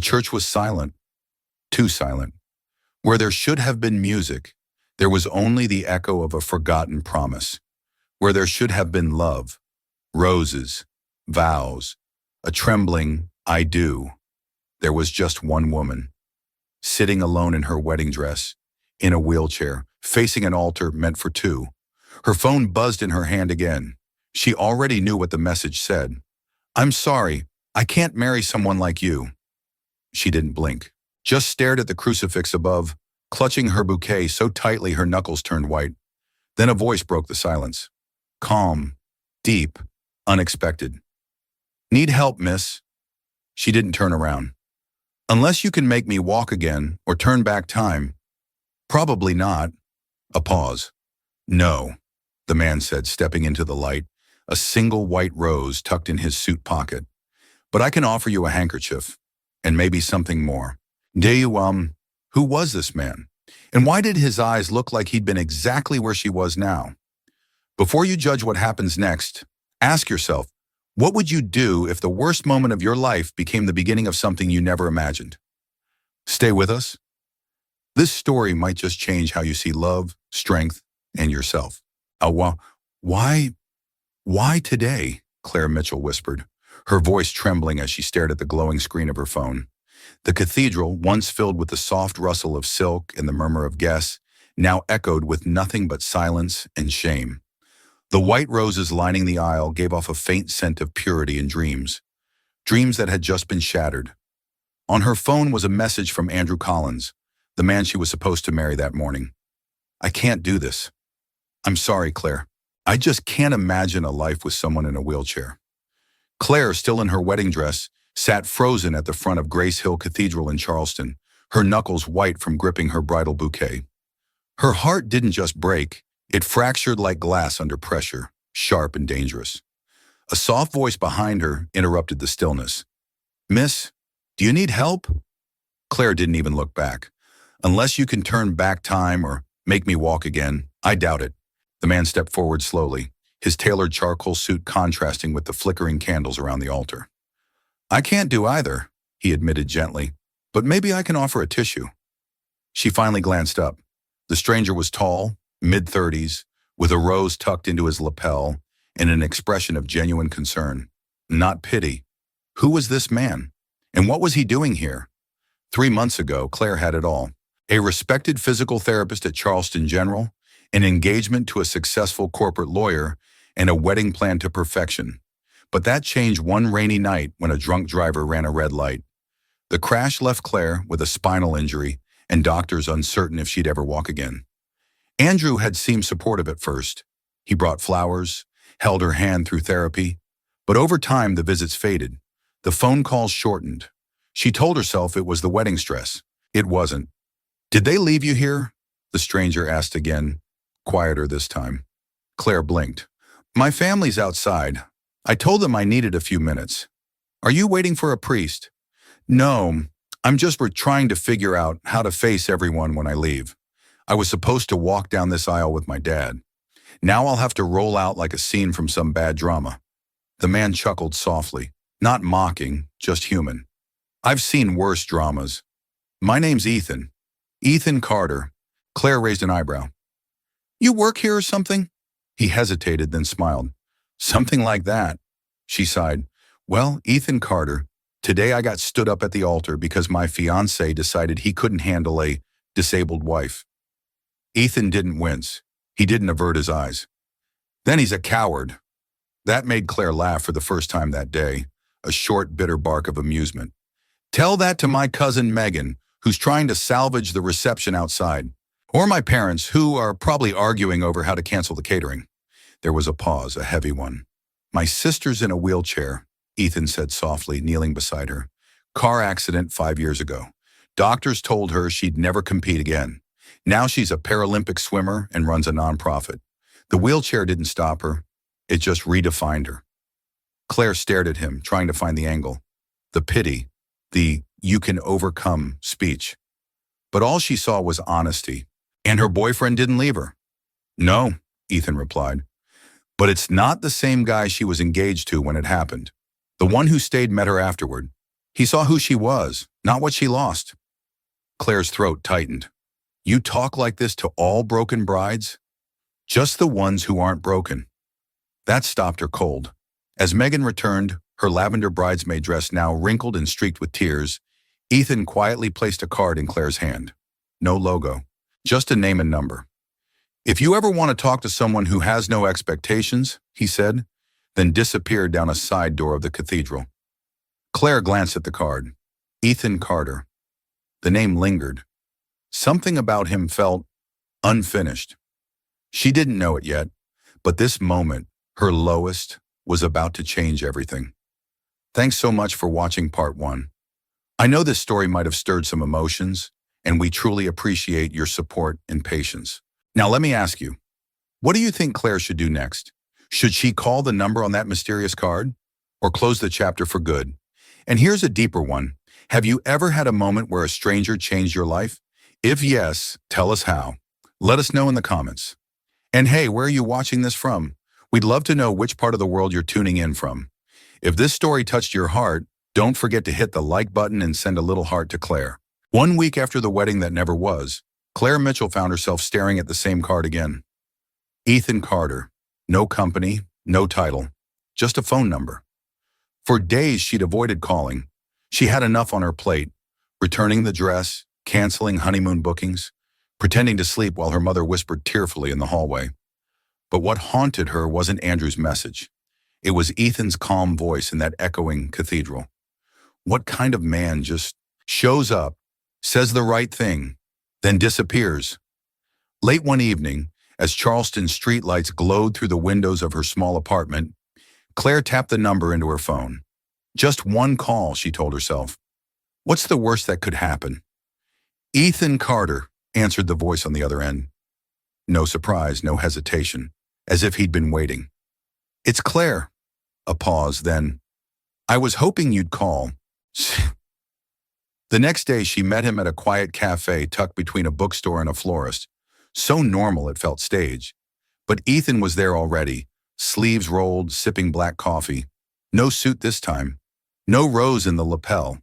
church was silent, too silent. Where there should have been music, there was only the echo of a forgotten promise. Where there should have been love, roses, vows, a trembling "I do," there was just one woman, sitting alone in her wedding dress, in a wheelchair, facing an altar meant for two. Her phone buzzed in her hand again. She already knew what the message said. "I'm sorry, I can't marry someone like you." She didn't blink, just stared at the crucifix above, clutching her bouquet so tightly her knuckles turned white. Then a voice broke the silence. Calm, deep, unexpected. "Need help, miss?" She didn't turn around. "Unless you can make me walk again or turn back time." "Probably not." A pause. "No," the man said, stepping into the light, a single white rose tucked in his suit pocket. "But I can offer you a handkerchief, and maybe something more." "Do you, who was this man? And why did his eyes look like he'd been exactly where she was now?" Before you judge what happens next, ask yourself, what would you do if the worst moment of your life became the beginning of something you never imagined? Stay with us. This story might just change how you see love, strength, and yourself. Why today? Claire Mitchell whispered, her voice trembling as she stared at the glowing screen of her phone. The cathedral, once filled with the soft rustle of silk and the murmur of guests, now echoed with nothing but silence and shame. The white roses lining the aisle gave off a faint scent of purity and dreams that had just been shattered. On her phone was a message from Andrew Collins, the man she was supposed to marry that morning. "I can't do this. I'm sorry, Claire. I just can't imagine a life with someone in a wheelchair." Claire, still in her wedding dress, sat frozen at the front of Grace Hill Cathedral in Charleston, her knuckles white from gripping her bridal bouquet. Her heart didn't just break, it fractured like glass under pressure, sharp and dangerous. A soft voice behind her interrupted the stillness. "Miss, do you need help?" Claire didn't even look back. "Unless you can turn back time or make me walk again, I doubt it." The man stepped forward slowly, his tailored charcoal suit contrasting with the flickering candles around the altar. "I can't do either," he admitted gently, "but maybe I can offer a tissue." She finally glanced up. The stranger was tall, mid-30s, with a rose tucked into his lapel and an expression of genuine concern, not pity. Who was this man? And what was he doing here? 3 months ago, Claire had it all. A respected physical therapist at Charleston General, an engagement to a successful corporate lawyer, and a wedding planned to perfection. But that changed one rainy night when a drunk driver ran a red light. The crash left Claire with a spinal injury and doctors uncertain if she'd ever walk again. Andrew had seemed supportive at first. He brought flowers, held her hand through therapy. But over time, the visits faded. The phone calls shortened. She told herself it was the wedding stress. It wasn't. "Did they leave you here?" the stranger asked again, quieter this time. Claire blinked. "My family's outside. I told them I needed a few minutes." "Are you waiting for a priest?" "No, I'm just trying to figure out how to face everyone when I leave. I was supposed to walk down this aisle with my dad. Now I'll have to roll out like a scene from some bad drama." The man chuckled softly, not mocking, just human. "I've seen worse dramas. My name's Ethan. Ethan Carter." Claire raised an eyebrow. "You work here or something?" He hesitated, then smiled. "Something like that." She sighed. "Well, Ethan Carter, today I got stood up at the altar because my fiancé decided he couldn't handle a disabled wife." Ethan didn't wince. He didn't avert his eyes. "Then he's a coward." That made Claire laugh for the first time that day, a short, bitter bark of amusement. "Tell that to my cousin Megan, who's trying to salvage the reception outside. Or my parents, who are probably arguing over how to cancel the catering." There was a pause, a heavy one. "My sister's in a wheelchair," Ethan said softly, kneeling beside her. "Car accident 5 years ago. Doctors told her she'd never compete again. Now she's a Paralympic swimmer and runs a nonprofit. The wheelchair didn't stop her. It just redefined her." Claire stared at him, trying to find the angle. The pity, the "you can overcome" speech. But all she saw was honesty. "And her boyfriend didn't leave her?" "No," Ethan replied. "But it's not the same guy she was engaged to when it happened. The one who stayed met her afterward. He saw who she was, not what she lost. Claire's throat tightened. You talk like this to all broken brides? Just the ones who aren't broken. That stopped her cold. As Megan returned, her lavender bridesmaid dress now wrinkled and streaked with tears, Ethan quietly placed a card in Claire's hand. No logo, just a name and number. If you ever want to talk to someone who has no expectations, he said, then disappeared down a side door of the cathedral. Claire glanced at the card. Ethan Carter. The name lingered. Something about him felt unfinished. She didn't know it yet, but this moment, her lowest, was about to change everything. Thanks so much for watching part 1. I know this story might have stirred some emotions, and we truly appreciate your support and patience. Now let me ask you, what do you think Claire should do next? Should she call the number on that mysterious card? Or close the chapter for good? And here's a deeper one. Have you ever had a moment where a stranger changed your life? If yes, tell us how. Let us know in the comments. And hey, where are you watching this from? We'd love to know which part of the world you're tuning in from. If this story touched your heart, don't forget to hit the like button and send a little heart to Claire. 1 week after the wedding that never was, Claire Mitchell found herself staring at the same card again. Ethan Carter. No company, no title, just a phone number. For days she'd avoided calling. She had enough on her plate, returning the dress, canceling honeymoon bookings, pretending to sleep while her mother whispered tearfully in the hallway. But what haunted her wasn't Andrew's message. It was Ethan's calm voice in that echoing cathedral. What kind of man just shows up, says the right thing, then disappears? Late one evening, as Charleston's streetlights glowed through the windows of her small apartment, Claire tapped the number into her phone. Just one call, she told herself. What's the worst that could happen? Ethan Carter, answered the voice on the other end. No surprise, no hesitation, as if he'd been waiting. It's Claire. A pause, then. I was hoping you'd call. The next day, she met him at a quiet cafe tucked between a bookstore and a florist. So normal it felt staged. But Ethan was there already, sleeves rolled, sipping black coffee. No suit this time. No rose in the lapel.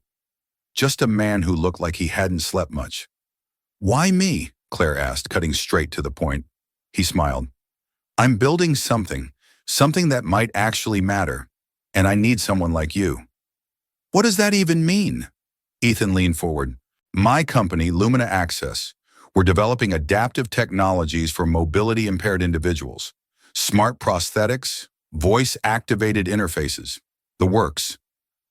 Just a man who looked like he hadn't slept much. Why me? Claire asked, cutting straight to the point. He smiled. I'm building something that might actually matter, and I need someone like you. What does that even mean? Ethan leaned forward. My company, Lumina Access, we're developing adaptive technologies for mobility-impaired individuals. Smart prosthetics, voice-activated interfaces, the works.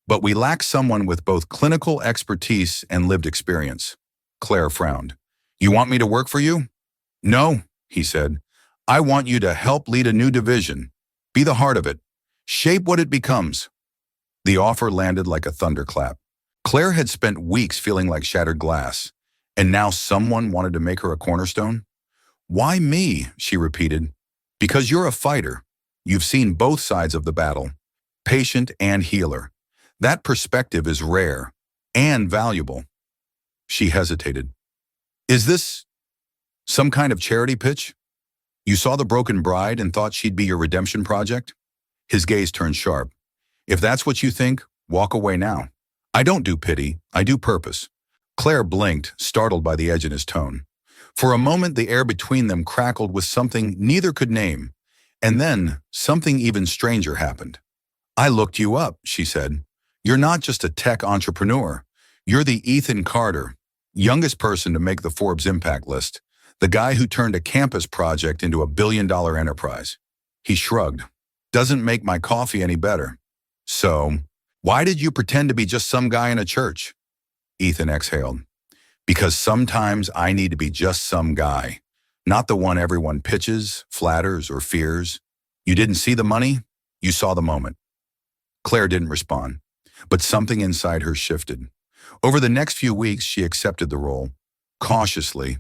But we lack someone with both clinical expertise and lived experience. Claire frowned. You want me to work for you? No, he said. I want you to help lead a new division. Be the heart of it. Shape what it becomes. The offer landed like a thunderclap. Claire had spent weeks feeling like shattered glass, and now someone wanted to make her a cornerstone? Why me? She repeated. Because you're a fighter. You've seen both sides of the battle, patient and healer. That perspective is rare and valuable. She hesitated. Is this some kind of charity pitch? You saw the broken bride and thought she'd be your redemption project? His gaze turned sharp. If that's what you think, walk away now. I don't do pity, I do purpose. Claire blinked, startled by the edge in his tone. For a moment, the air between them crackled with something neither could name. And then, something even stranger happened. I looked you up, she said. You're not just a tech entrepreneur. You're the Ethan Carter, youngest person to make the Forbes Impact list, the guy who turned a campus project into a billion-dollar enterprise. He shrugged. Doesn't make my coffee any better. So, why did you pretend to be just some guy in a church? Ethan exhaled. Because sometimes I need to be just some guy, not the one everyone pitches, flatters, or fears. You didn't see the money, you saw the moment. Claire didn't respond, but something inside her shifted. Over the next few weeks, she accepted the role. Cautiously,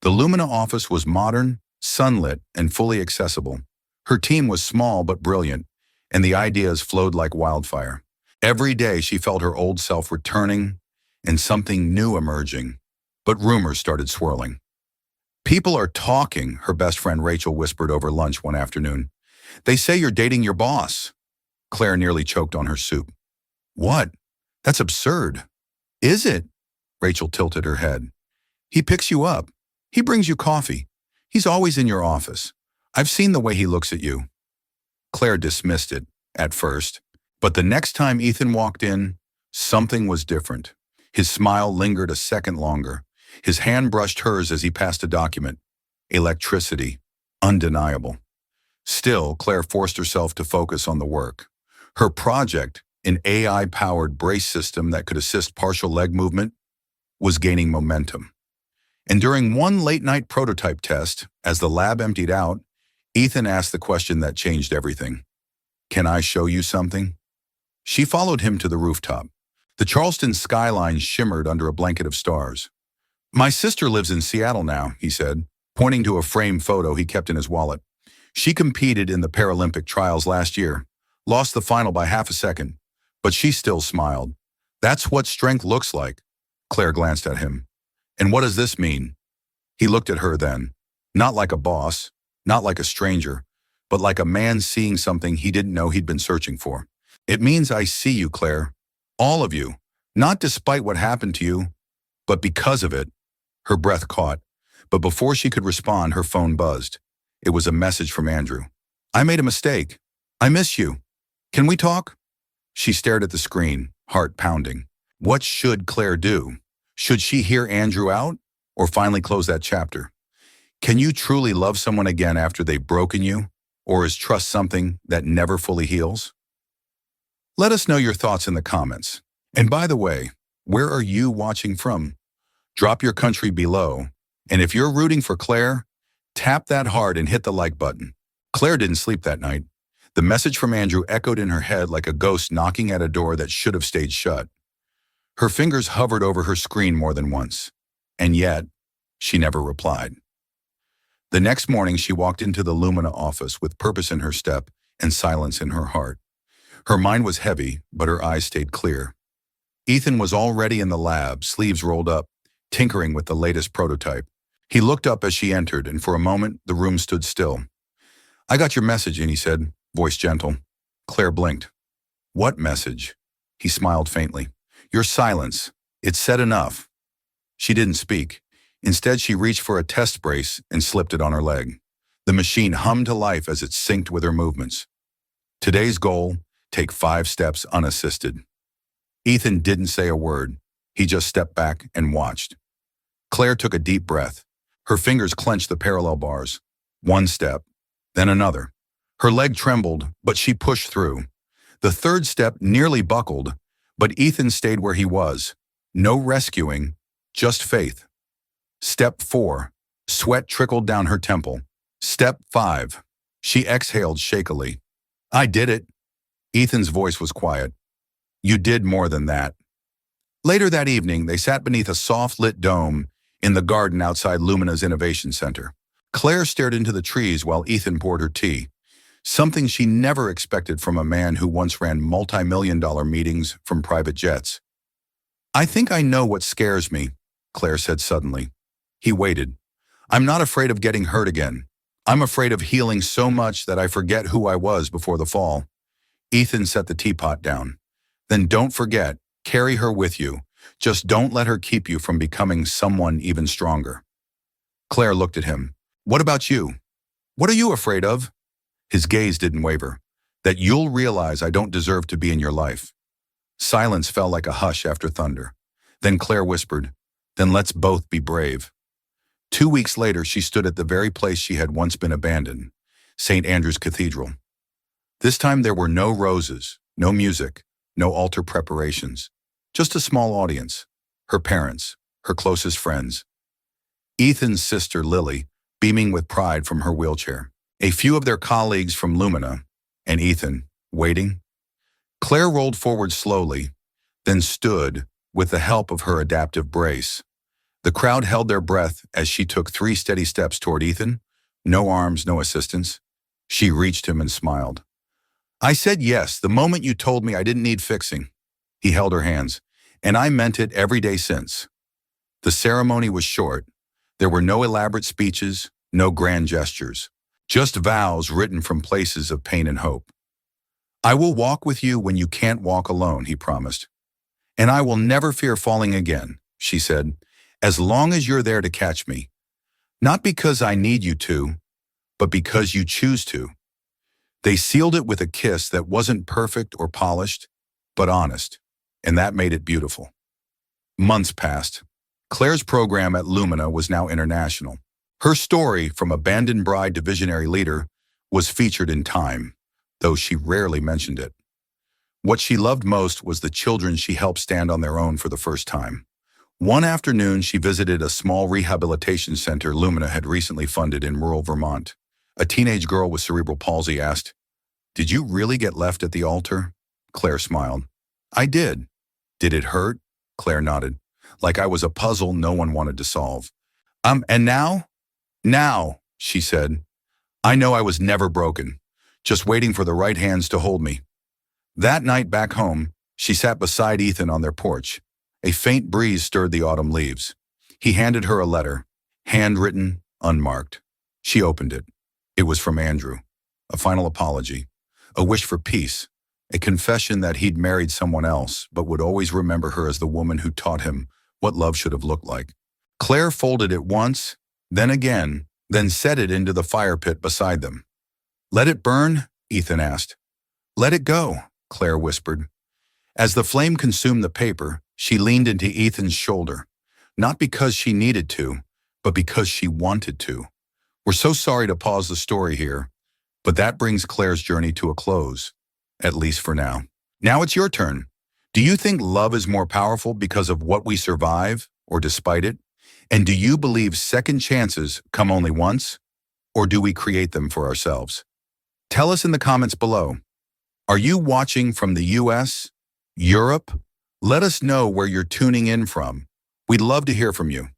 the Lumina office was modern, sunlit, and fully accessible. Her team was small but brilliant, and the ideas flowed like wildfire. Every day she felt her old self returning and something new emerging, but rumors started swirling. People are talking, her best friend Rachel whispered over lunch one afternoon. They say you're dating your boss. Claire nearly choked on her soup. What? That's absurd. Is it? Rachel tilted her head. He picks you up. He brings you coffee. He's always in your office. I've seen the way he looks at you. Claire dismissed it, at first. But the next time Ethan walked in, something was different. His smile lingered a second longer. His hand brushed hers as he passed a document. Electricity. Undeniable. Still, Claire forced herself to focus on the work. Her project, an AI-powered brace system that could assist partial leg movement, was gaining momentum. And during one late-night prototype test, as the lab emptied out, Ethan asked the question that changed everything. "Can I show you something?" She followed him to the rooftop. The Charleston skyline shimmered under a blanket of stars. "My sister lives in Seattle now," he said, pointing to a framed photo he kept in his wallet. "She competed in the Paralympic trials last year, lost the final by half a second, but she still smiled. That's what strength looks like." Claire glanced at him. "And what does this mean?" He looked at her then, not like a boss, not like a stranger, but like a man seeing something he didn't know he'd been searching for. "It means I see you, Claire. All of you. Not despite what happened to you, but because of it." Her breath caught, but before she could respond, her phone buzzed. It was a message from Andrew. "I made a mistake. I miss you. Can we talk?" She stared at the screen, heart pounding. What should Claire do? Should she hear Andrew out, or finally close that chapter? Can you truly love someone again after they've broken you, or is trust something that never fully heals? Let us know your thoughts in the comments. And by the way, where are you watching from? Drop your country below. And if you're rooting for Claire, tap that heart and hit the like button. Claire didn't sleep that night. The message from Andrew echoed in her head like a ghost knocking at a door that should have stayed shut. Her fingers hovered over her screen more than once, and yet, she never replied. The next morning, she walked into the Lumina office with purpose in her step and silence in her heart. Her mind was heavy, but her eyes stayed clear. Ethan was already in the lab, sleeves rolled up, tinkering with the latest prototype. He looked up as she entered, and for a moment, the room stood still. "I got your message," and he said, voice gentle. Claire blinked. "What message?" He smiled faintly. "Your silence. It said enough." She didn't speak. Instead, she reached for a test brace and slipped it on her leg. The machine hummed to life as it synced with her movements. Today's goal, take 5 steps unassisted. Ethan didn't say a word. He just stepped back and watched. Claire took a deep breath. Her fingers clenched the parallel bars. 1 step, then another. Her leg trembled, but she pushed through. The 3rd step nearly buckled, but Ethan stayed where he was. No rescuing, just faith. Step 4. Sweat trickled down her temple. Step 5. She exhaled shakily. "I did it." Ethan's voice was quiet. "You did more than that." Later that evening, they sat beneath a soft-lit dome in the garden outside Lumina's Innovation Center. Claire stared into the trees while Ethan poured her tea, something she never expected from a man who once ran multi-million-dollar meetings from private jets. "I think I know what scares me," Claire said suddenly. He waited. "I'm not afraid of getting hurt again. I'm afraid of healing so much that I forget who I was before the fall." Ethan set the teapot down. "Then don't forget, carry her with you. Just don't let her keep you from becoming someone even stronger." Claire looked at him. "What about you? What are you afraid of?" His gaze didn't waver. "That you'll realize I don't deserve to be in your life." Silence fell like a hush after thunder. Then Claire whispered, "Then let's both be brave." 2 weeks later, she stood at the very place she had once been abandoned, St. Andrew's Cathedral. This time there were no roses, no music, no altar preparations, just a small audience, her parents, her closest friends. Ethan's sister, Lily, beaming with pride from her wheelchair. A few of their colleagues from Lumina, and Ethan, waiting. Claire rolled forward slowly, then stood with the help of her adaptive brace. The crowd held their breath as she took 3 steady steps toward Ethan. No arms, no assistance. She reached him and smiled. "I said yes the moment you told me I didn't need fixing." He held her hands, and I meant it every day since. The ceremony was short. There were no elaborate speeches, no grand gestures, just vows written from places of pain and hope. "I will walk with you when you can't walk alone," he promised. And I will never fear falling again, she said, as long as you're there to catch me. Not because I need you to, but because you choose to. They sealed it with a kiss that wasn't perfect or polished, but honest, and that made it beautiful. Months passed. Claire's program at Lumina was now international. Her story, from abandoned bride to visionary leader, was featured in Time, though she rarely mentioned it. What she loved most was the children she helped stand on their own for the first time. One afternoon, she visited a small rehabilitation center Lumina had recently funded in rural Vermont. A teenage girl with cerebral palsy asked, "Did you really get left at the altar?" Claire smiled. "I did." "Did it hurt?" Claire nodded. "Like I was a puzzle no one wanted to solve." And now?" "Now," she said, "I know I was never broken, just waiting for the right hands to hold me." That night back home, she sat beside Ethan on their porch. A faint breeze stirred the autumn leaves. He handed her a letter, handwritten, unmarked. She opened it. It was from Andrew. A final apology, a wish for peace, a confession that he'd married someone else but would always remember her as the woman who taught him what love should have looked like. Claire folded it once, then again, then set it into the fire pit beside them. "Let it burn?" Ethan asked. "Let it go," Claire whispered. As the flame consumed the paper, she leaned into Ethan's shoulder, not because she needed to, but because she wanted to. We're so sorry to pause the story here, but that brings Claire's journey to a close, at least for now. Now it's your turn. Do you think love is more powerful because of what we survive or despite it? And do you believe second chances come only once? Or do we create them for ourselves? Tell us in the comments below. Are you watching from the US? Europe? Let us know where you're tuning in from. We'd love to hear from you.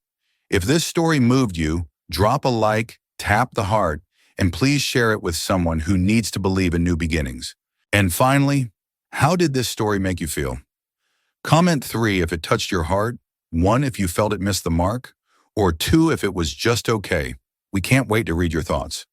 If this story moved you, drop a like, tap the heart, and please share it with someone who needs to believe in new beginnings. And finally, how did this story make you feel? Comment 3 if it touched your heart, 1 if you felt it missed the mark, or 2 if it was just okay. We can't wait to read your thoughts.